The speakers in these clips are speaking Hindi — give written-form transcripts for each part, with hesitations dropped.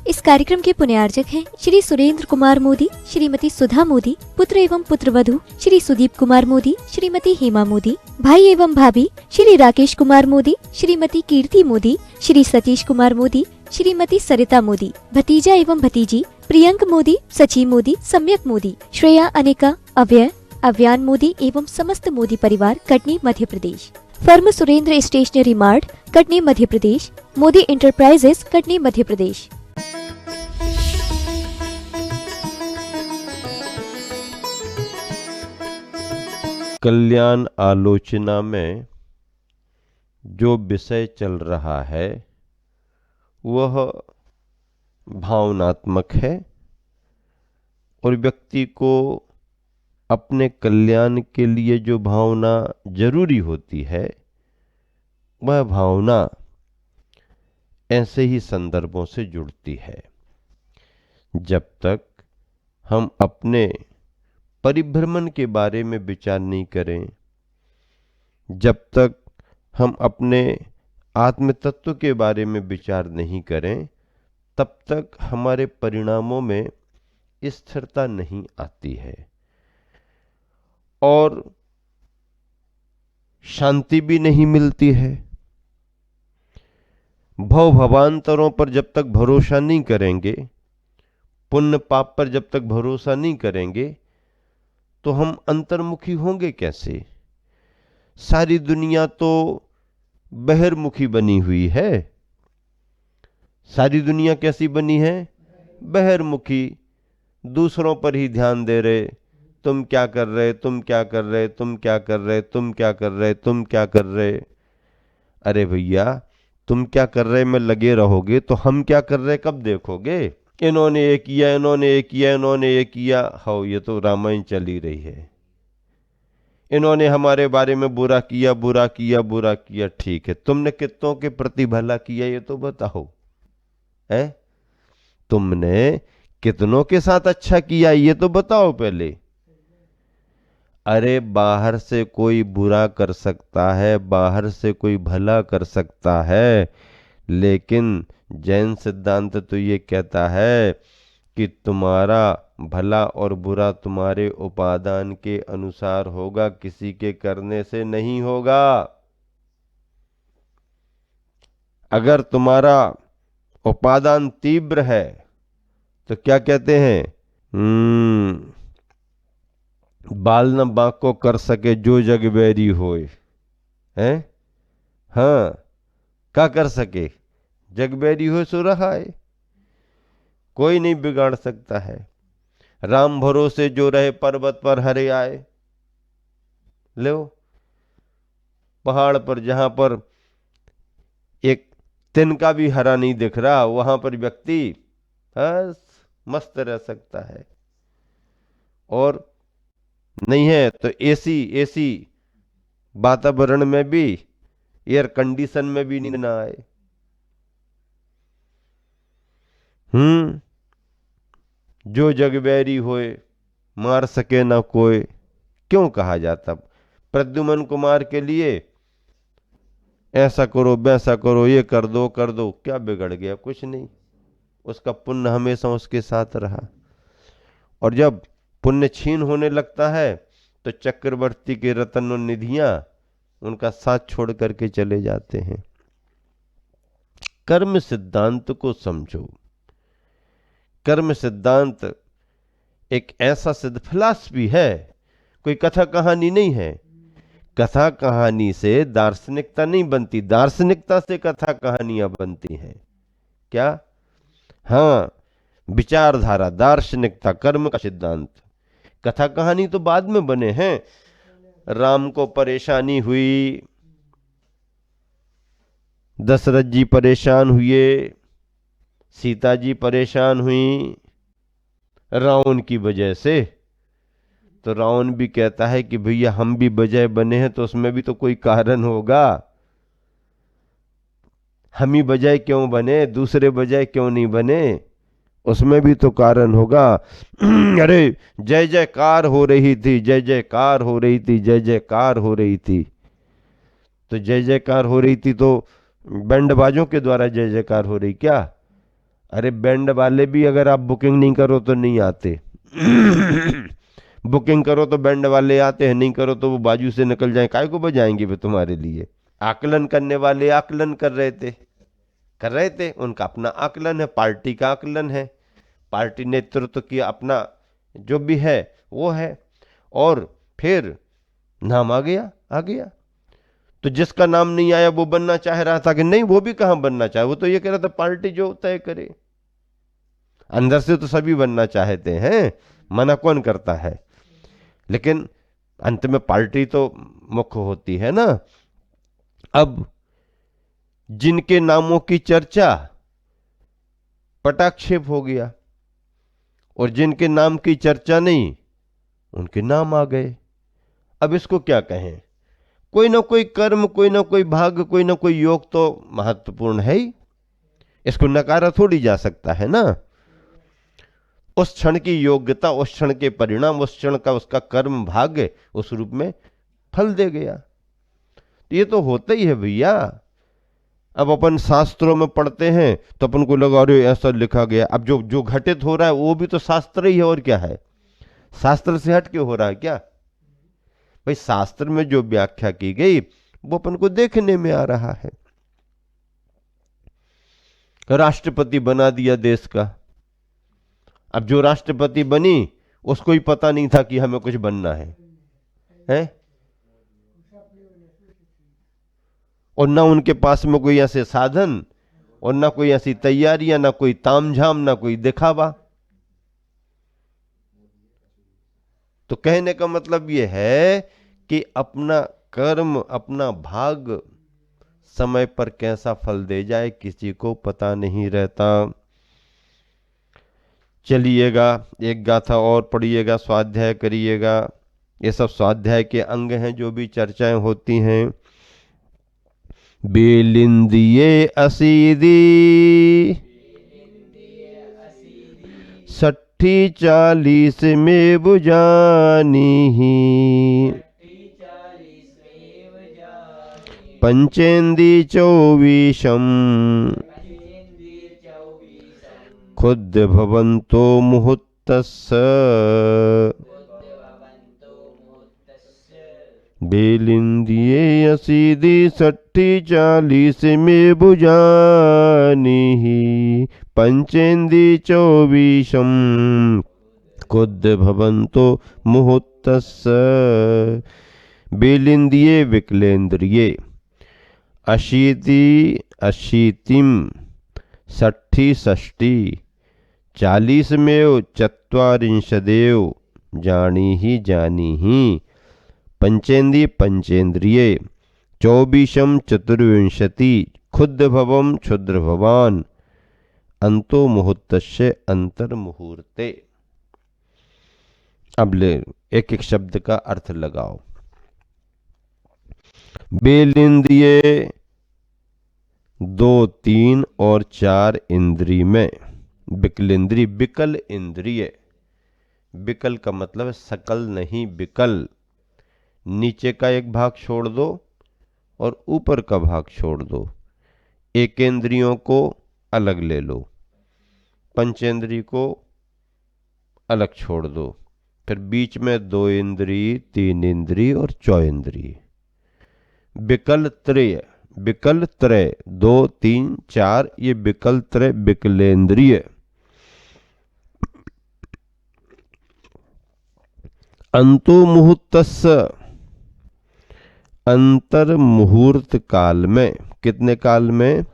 इस कार्यक्रम के पुण्यार्जक हैं श्री सुरेंद्र कुमार मोदी, श्रीमती सुधा मोदी, पुत्र एवं पुत्रवधू श्री सुदीप कुमार मोदी, श्रीमती हेमा मोदी, भाई एवं भाभी श्री राकेश कुमार मोदी, श्रीमती कीर्ति मोदी, श्री सतीश कुमार मोदी, श्रीमती सरिता मोदी, भतीजा एवं भतीजी प्रियंक मोदी, सची मोदी, सम्यक मोदी, श्रेया, अनिका, अव्यय, अव्यान मोदी एवं समस्त मोदी परिवार, Katni, Madhya Pradesh. Firm Surendra Stationery Mart, Katni, Madhya Pradesh. Modi Enterprises, Katni, Madhya Pradesh. कल्याण आलोचना में जो विषय चल रहा है वह भावनात्मक है और व्यक्ति को अपने कल्याण के लिए जो भावना जरूरी होती है वह भावना ऐसे ही संदर्भों से जुड़ती है। जब तक हम अपने परिभ्रमण के बारे में विचार नहीं करें, जब तक हम अपने आत्म तत्व के बारे में विचार नहीं करें, तब तक हमारे परिणामों में स्थिरता नहीं आती है और शांति भी नहीं मिलती है। भव भवांतरों पर जब तक भरोसा नहीं करेंगे, पुण्य पाप पर जब तक भरोसा नहीं करेंगे, तो हम अंतर्मुखी होंगे कैसे? सारी दुनिया तो बहिर्मुखी बनी हुई है। सारी दुनिया कैसी बनी है? बहिर्मुखी। दूसरों पर ही ध्यान दे रहे, तुम क्या कर रहे, तुम क्या कर रहे, तुम क्या कर रहे, तुम क्या कर रहे, तुम क्या कर रहे। अरे भैया, तुम क्या कर रहे में लगे रहोगे तो हम क्या कर रहे कब देखोगे? इन्होंने ये किया, इन्होंने ये किया, इन्होंने ये किया। हो, ये तो रामायण चली रही है। इन्होंने हमारे बारे में बुरा किया, बुरा किया, बुरा किया। ठीक है, तुमने कितनों के प्रति भला किया ये तो बताओ। है, तुमने कितनों के साथ अच्छा किया ये तो बताओ पहले। अरे बाहर से कोई बुरा कर सकता है, बाहर से कोई भला कर सकता है, लेकिन जैन सिद्धांत तो ये कहता है कि तुम्हारा भला और बुरा तुम्हारे उपादान के अनुसार होगा, किसी के करने से नहीं होगा। अगर तुम्हारा उपादान तीव्र है तो क्या कहते हैं? बाल न बांको कर सके जो जग बैरी होए। हैं? हाँ, क्या कर सके? जग बैरी हो सो रहा है, कोई नहीं बिगाड़ सकता है। राम भरोसे जो रहे पर्वत पर हरे आए। लो, पहाड़ पर जहां पर एक तिनका भी हरा नहीं दिख रहा, वहां पर व्यक्ति मस्त रह सकता है। और नहीं है तो एसी वातावरण में भी, एयर कंडीशन में भी नींद ना आए। जो जग बैरी होए मार सके ना कोई, क्यों कहा जाता? प्रद्युमन कुमार के लिए ऐसा करो, वैसा करो, ये कर दो, कर दो। क्या बिगड़ गया? कुछ नहीं। उसका पुण्य हमेशा उसके साथ रहा। और जब पुण्य छीन होने लगता है तो चक्रवर्ती के रतन और निधियां उनका साथ छोड़ करके चले जाते हैं। कर्म सिद्धांत को समझो। कर्म सिद्धांत एक ऐसा सिद्ध फिलॉसफी है, कोई कथा कहानी नहीं है। कथा कहानी से दार्शनिकता नहीं बनती, दार्शनिकता से कथा कहानियां बनती हैं। क्या? हाँ, विचारधारा, दार्शनिकता, कर्म का सिद्धांत। कथा कहानी तो बाद में बने हैं। राम को परेशानी हुई, दशरथ जी परेशान हुए, सीता जी परेशान हुई रावण की वजह से। तो रावण भी कहता है कि भैया हम भी बजाय बने हैं तो उसमें भी तो कोई कारण होगा। हम ही बजाय क्यों बने, दूसरे बजाय क्यों नहीं बने? उसमें भी तो कारण होगा। अरे जय जयकार हो रही थी, जय जयकार हो रही थी, जय जयकार हो रही थी। तो जय जयकार हो रही थी तो बैंड बाजों के द्वारा जय जयकार हो रही क्या? अरे बैंड वाले भी अगर आप बुकिंग नहीं करो तो नहीं आते। बुकिंग करो तो बैंड वाले आते हैं, नहीं करो तो वो बाजू से निकल जाए, काय को बजाएंगे वे तुम्हारे लिए। आकलन करने वाले आकलन कर रहे थे, उनका अपना आकलन है, पार्टी का आकलन है, पार्टी नेतृत्व की अपना जो भी है वो है, और फिर नाम आ गया। तो जिसका नाम नहीं आया वो बनना चाह रहा था कि नहीं, वो भी कहां बनना चाहे, वो तो ये कह रहा था पार्टी जो तय करे। अंदर से तो सभी बनना चाहते हैं, मना कौन करता है, लेकिन अंत में पार्टी तो मुख्य होती है ना। अब जिनके नामों की चर्चा पटाक्षेप हो गया, और जिनके नाम की चर्चा नहीं उनके नाम आ गए। अब इसको क्या कहें, कोई ना कोई कर्म, कोई ना कोई भाग्य, कोई ना कोई योग तो महत्वपूर्ण है ही, इसको नकारा थोड़ी जा सकता है ना। उस क्षण की योग्यता, उस क्षण के परिणाम, उस क्षण का उसका कर्म भाग्य उस रूप में फल दे गया, ये तो होता ही है भैया। अब अपन शास्त्रों में पढ़ते हैं तो अपन को लगा अरे ऐसा लिखा गया, अब जो घटित हो रहा है वो भी तो शास्त्र ही है, और क्या है, शास्त्र से हट के हो रहा है क्या भाई। शास्त्र में जो व्याख्या की गई वो अपन को देखने में आ रहा है। राष्ट्रपति बना दिया देश का, अब जो राष्ट्रपति बनी उसको ही पता नहीं था कि हमें कुछ बनना है? और ना उनके पास में कोई ऐसे साधन, और ना कोई ऐसी तैयारियां, ना कोई तामझाम, ना कोई दिखावा। तो कहने का मतलब यह है कि अपना कर्म, अपना भाग समय पर कैसा फल दे जाए किसी को पता नहीं रहता। चलिएगा, एक गाथा और पढ़िएगा, स्वाध्याय करिएगा। ये सब स्वाध्याय के अंग हैं जो भी चर्चाएं होती हैं। बेलिंदिये असीदी 60-40 में बुझानी, पंचेंदी 24 खुद भवन्तो मुहूर्तस्य, बेलिंदिये असीदी 60-40 में बुझानी, पंचेंदी 24 खुद भवन्तो मुहूर्तस्य। बेलिंदिये विकलेन्द्रिये, अशीतिम 60-60 40 में 44 जानी, पंचेंदी पंचेन्द्रिये 24 चतुर्विंशति खुद भवम क्षुद्र भवान, अंतो मुहूर्तस्य अंतर मुहूर्ते। अब ले एक एक शब्द का अर्थ लगाओ। बेलिंदिये 2, 3 और 4 इंद्री में, विकलेंद्री विकल इंद्रिय, विकल का मतलब सकल नहीं विकल, नीचे का एक भाग छोड़ दो और ऊपर का भाग छोड़ दो, एकेंद्रियों को अलग ले लो, पंचेंद्री को अलग छोड़ दो, फिर बीच में 2 इंद्री, 3 इंद्री और 4 इंद्री। विकल त्रय, विकल त्रय 2, 3, 4, ये विकल त्रय विकलेंद्रिय। अंतो मुहूर्तस्य, अंतर मुहूर्त काल में, कितने काल में,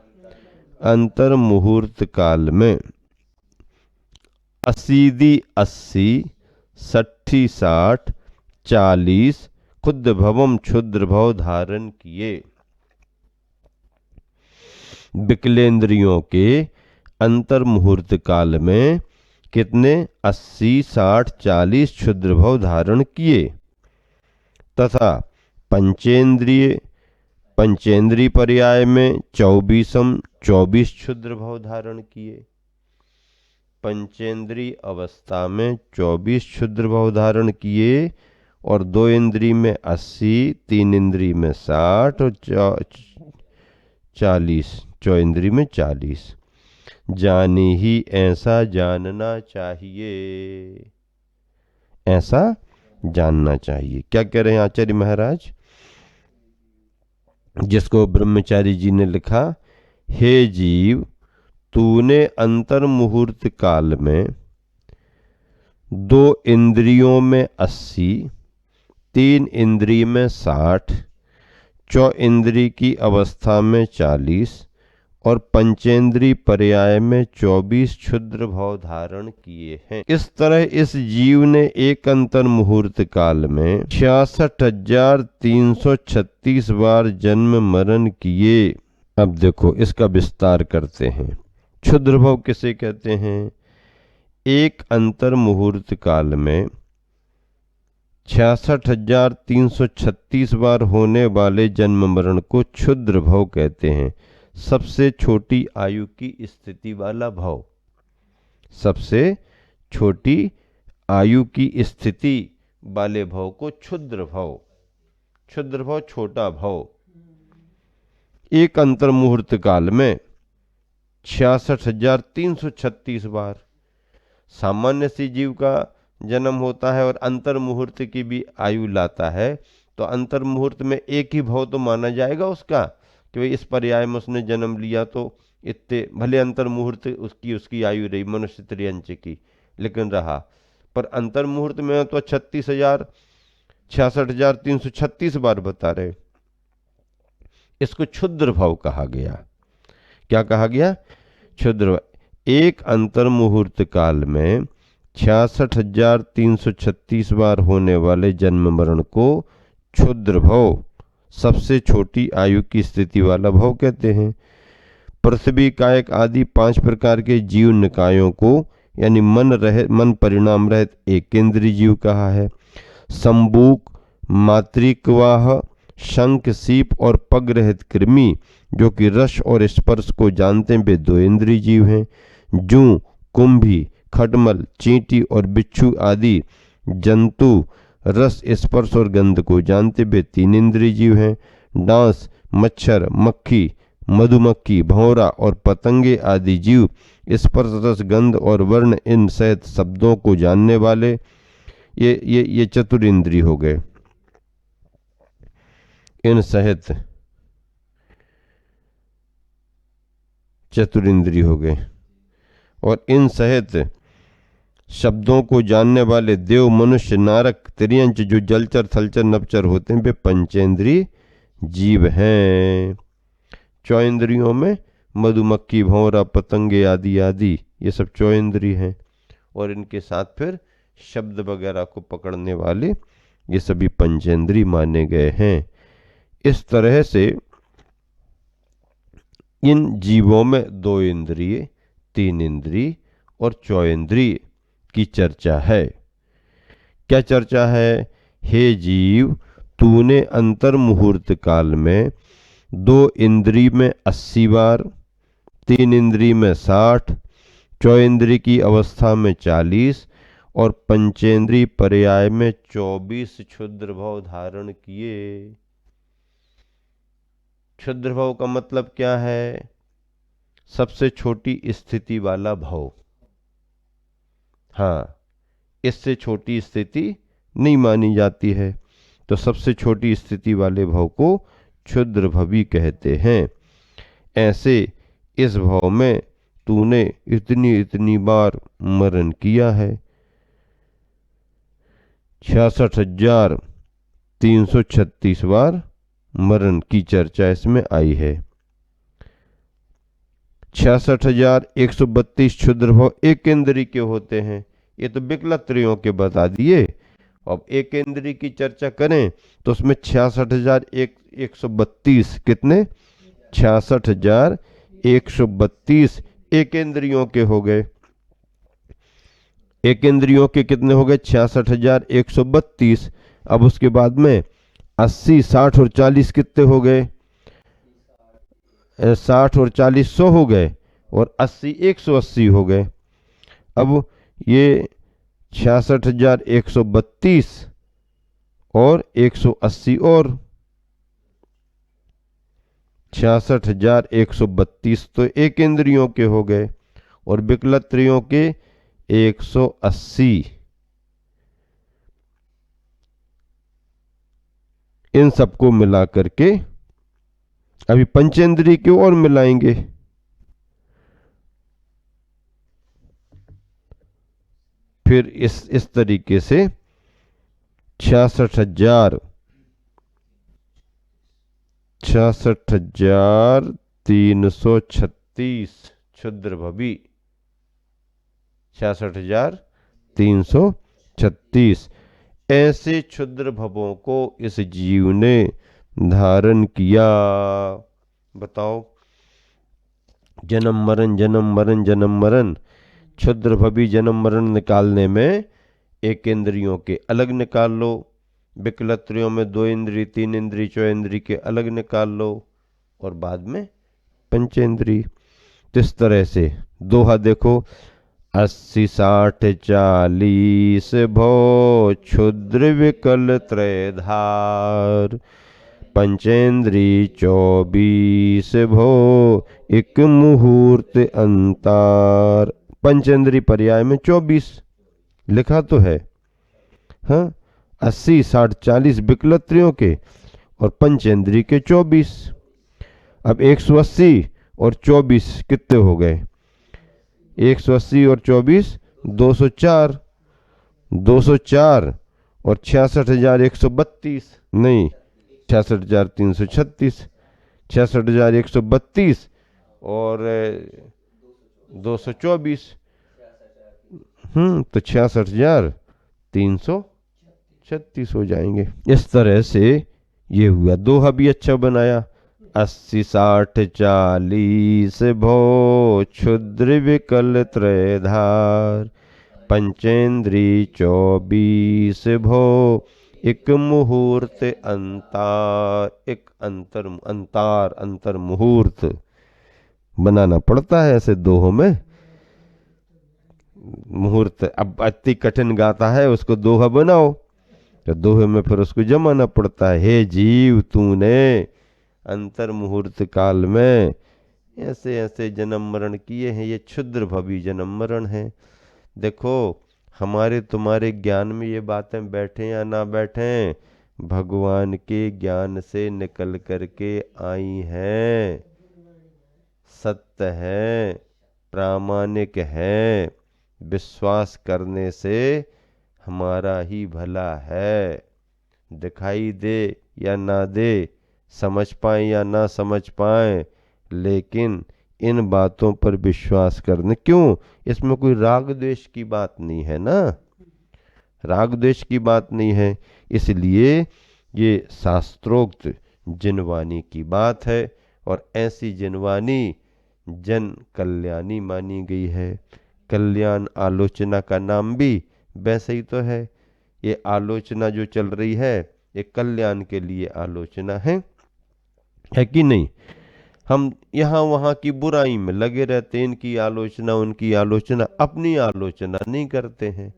अंतर मुहूर्त काल में, असीदी 80, 60-60, 40 खुद भवम क्षुद्र भव धारण किए। विकलेंद्रियों के अंतर मुहूर्त काल में कितने, 80, 60, 40 क्षुद्र भव धारण किए, तथा पंचेंद्रिय, पंचेंद्रीय पर्याय में 24 क्षुद्र भव धारण किए। पंचेंद्रीय अवस्था में 24 क्षुद्र भव धारण किए, और 2 इंद्रिय में 80, 3 इंद्रिय में 60 और 40, 4 इंद्रिय में 40। जानी ही ऐसा जानना चाहिए, ऐसा जानना चाहिए। क्या कह रहे हैं आचार्य महाराज, जिसको ब्रह्मचारी जी ने लिखा, हे जीव, तूने अंतर मुहूर्त काल में 2 इंद्रियों में 80, 3 इंद्रिय में 60, 4 इंद्रिय की अवस्था में 40 और पंचेंद्रीय पर्याय में 24 क्षुद्र भाव धारण किए हैं। इस तरह इस जीव ने एक अंतर मुहूर्त काल में 66,336 बार जन्म मरण किए। अब देखो इसका विस्तार करते हैं। क्षुद्र भाव किसे कहते हैं? एक अंतर मुहूर्त काल में 66,336 बार होने वाले जन्म मरण को क्षुद्र भाव कहते हैं। सबसे छोटी आयु की स्थिति वाला भाव, सबसे छोटी आयु की स्थिति वाले भाव को क्षुद्र भाव, क्षुद्र भाव छोटा भाव। एक अंतर मुहूर्त काल में 66,336 बार सामान्य सी जीव का जन्म होता है और अंतर मुहूर्त की भी आयु लाता है, तो अंतर मुहूर्त में एक ही भाव तो माना जाएगा उसका कि भाई इस पर्याय में उसने जन्म लिया, तो इतने भले अंतर मुहूर्त उसकी आयु रही मनुष्य त्रियंच की, लेकिन रहा। पर अंतर मुहूर्त में तो 66,336 बार बता रहे। इसको क्षुद्र भाव कहा गया। क्या कहा गया? क्षुद्र। एक अंतर मुहूर्त काल में 66,336 बार होने वाले जन्म मरण को क्षुद्र भाव, सबसे छोटी आयु की स्थिति वाला भाव कहते हैं। पृथ्वी कायक आदि 5 प्रकार के जीव निकायों को यानी मन परिणाम रहित एकेंद्रीय जीव कहा है। संबूक, मातृकवाह, शंख, सीप और पग रहित कृमि जो कि रस और स्पर्श को जानते हैं वे 2 इंद्रिय जीव हैं। जूं, कुंभी, खटमल, चींटी और बिच्छू आदि जंतु रस, स्पर्श और गंध को जानते वे 3 इंद्रिय जीव हैं। डांस, मच्छर, मक्खी, मधुमक्खी, भंवरा और पतंगे आदि जीव स्पर्श, रस, गंध और वर्ण इन सहित शब्दों को जानने वाले ये चतुरिंद्रिय हो गए। इन सहित चतुरिंद्रिय हो गए और इन सहित शब्दों को जानने वाले देव, मनुष्य, नारक, तिर्यंच जो जलचर, थलचर, नभचर होते हैं वे पंचेंद्रीय जीव हैं। 4 इंद्रियों में मधुमक्खी, भंवरा, पतंगे आदि आदि ये सब 4 इंद्रिय हैं और इनके साथ फिर शब्द वगैरह को पकड़ने वाले ये सभी पंचेंद्रिय माने गए हैं। इस तरह से इन जीवों में 2 इंद्रिय, 3 इंद्रिय और 4 इंद्रिय की चर्चा है। क्या चर्चा है? हे जीव, तूने अंतर मुहूर्त काल में 2 इंद्रिय में 80 बार, 3 इंद्रिय में 60, 4 इंद्रिय की अवस्था में 40 और पंचेंद्रिय पर्याय में 24 क्षुद्र भाव धारण किए। क्षुद्र भाव का मतलब क्या है? सबसे छोटी स्थिति वाला भाव। हाँ, इससे छोटी स्थिति नहीं मानी जाती है, तो सबसे छोटी स्थिति वाले भाव को क्षुद्र भवी कहते हैं। ऐसे इस भाव में तूने इतनी इतनी बार मरण किया है। 66,336 बार मरण की चर्चा इसमें आई है। 66,132 क्षुद्र भाव एक इंद्रिय के होते हैं। ये तो विकलत्रयों के बता दिए। अब एक इंद्रिय की चर्चा करें तो उसमें 66,132 कितने? 66,132 एक इंद्रियों के हो गए। एक इंद्रियों के कितने हो गए? 66,132। अब उसके बाद में 80, 60 और 40 कितने हो गए? 60 और 40 100 हो गए और 80 180 हो गए। अब ये 66,132 और 180 और 66,132 तो एक इंद्रियों के हो गए और विकलत्रियों के 180। इन सबको मिला करके अभी पंचेंद्री की ओर मिलाएंगे। फिर इस तरीके से 66,336 क्षुद्रभवी, 66,336 ऐसे क्षुद्र भवों को इस जीव ने धारण किया। बताओ, जन्म मरण जन्म मरण जन्म मरण, क्षुद्र भवी जन्म मरण निकालने में एक इंद्रियों के अलग निकाल लो, विकलत्रियों में 2 इंद्री 3 इंद्री 4 इंद्री के अलग निकाल लो, और बाद में पंचेंद्री। तो इस तरह से दोहा देखो, 80 60 40 भो क्षुद्र विकल त्रयधार, पंचेंद्री 24 भो एक मुहूर्त अंतार। पंचेंद्री पर्याय में 24 लिखा तो है, हाँ, 80 60 40 विकलत्रियों के और पंचेंद्री के 24। अब 180 और 24 कितने हो गए? 180 और 24 204, 204 और 66,132 नहीं 66,336, 66,132 और 224, तो 66,336 हो जाएंगे। इस तरह से ये हुआ। दोहा भी अच्छा बनाया, 80 60 40 भो क्षुद्र विकल त्रयधार, पंचेंद्री 24 भो एक मुहूर्त अंतार। एक अंतर मुहूर्त बनाना पड़ता है ऐसे दोहों में। मुहूर्त अब अति कठिन गाता है, उसको दोहा बनाओ, तो दोहे में फिर उसको जमाना पड़ता है। हे जीव, तूने अंतर मुहूर्त काल में ऐसे ऐसे जन्म मरण किए हैं, ये क्षुद्र भवी जन्म मरण है। देखो, हमारे तुम्हारे ज्ञान में ये बातें बैठे या ना बैठे, भगवान के ज्ञान से निकल करके आई हैं, सत्य है, प्रामाणिक है। विश्वास करने से हमारा ही भला है। दिखाई दे या ना दे, समझ पाए या ना समझ पाए, लेकिन इन बातों पर विश्वास करने। क्यों? इसमें कोई राग द्वेष की बात नहीं है ना, राग द्वेष की बात नहीं है। इसलिए ये शास्त्रोक्त जिनवानी की बात है, और ऐसी जिनवानी जन कल्याणी मानी गई है। कल्याण आलोचना का नाम भी वैसे ही तो है। ये आलोचना जो चल रही है, ये कल्याण के लिए आलोचना है कि नहीं? हम यहाँ वहाँ की बुराई में लगे रहते हैं, इनकी आलोचना उनकी आलोचना, अपनी आलोचना नहीं करते हैं,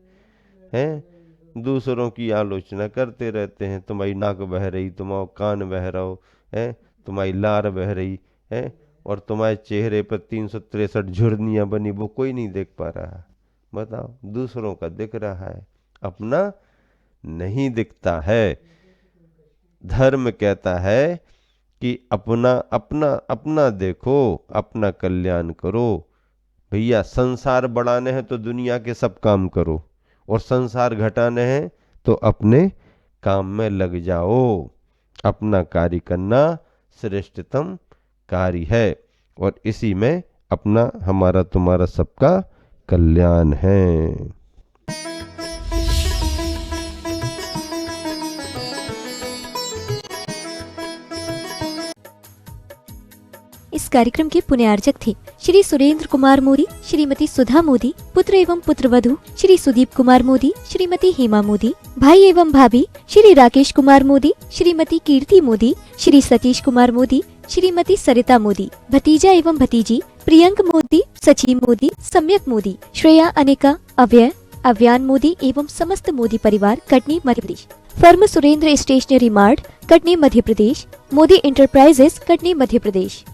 दूसरों की आलोचना करते रहते हैं। तुम्हारी नाक बह रही, तुम्हारा कान बह रहा हो है, तुम्हारी लार बह रही है, और तुम्हारे चेहरे पर 363 झुर्रियाँ बनी, वो कोई नहीं देख पा रहा। बताओ, दूसरों का दिख रहा है, अपना नहीं दिखता है। धर्म कहता है कि अपना अपना अपना देखो, अपना कल्याण करो। भैया, संसार बढ़ाने हैं तो दुनिया के सब काम करो, और संसार घटाने हैं तो अपने काम में लग जाओ। अपना कार्य करना श्रेष्ठतम कार्य है, और इसी में अपना हमारा तुम्हारा सबका कल्याण है। इस कार्यक्रम के पुण्यार्चक थे श्री सुरेंद्र कुमार मोदी, श्रीमती सुधा मोदी, पुत्र एवं पुत्रवधू श्री सुदीप कुमार मोदी, श्रीमती हेमा मोदी, भाई एवं भाभी श्री राकेश कुमार मोदी, श्रीमती कीर्ति मोदी, श्री सतीश कुमार मोदी, श्रीमती सरिता मोदी, भतीजा एवं भतीजी प्रियंक मोदी, सचिन मोदी, सम्यक मोदी, श्रेया अनिका, अव्यय, अव्यान मोदी एवं समस्त मोदी परिवार, Katni Madhya Pradesh. Firm Surendra Stationery Mart, Katni Madhya Pradesh. Modi Enterprises, Katni Madhya प्रदेश।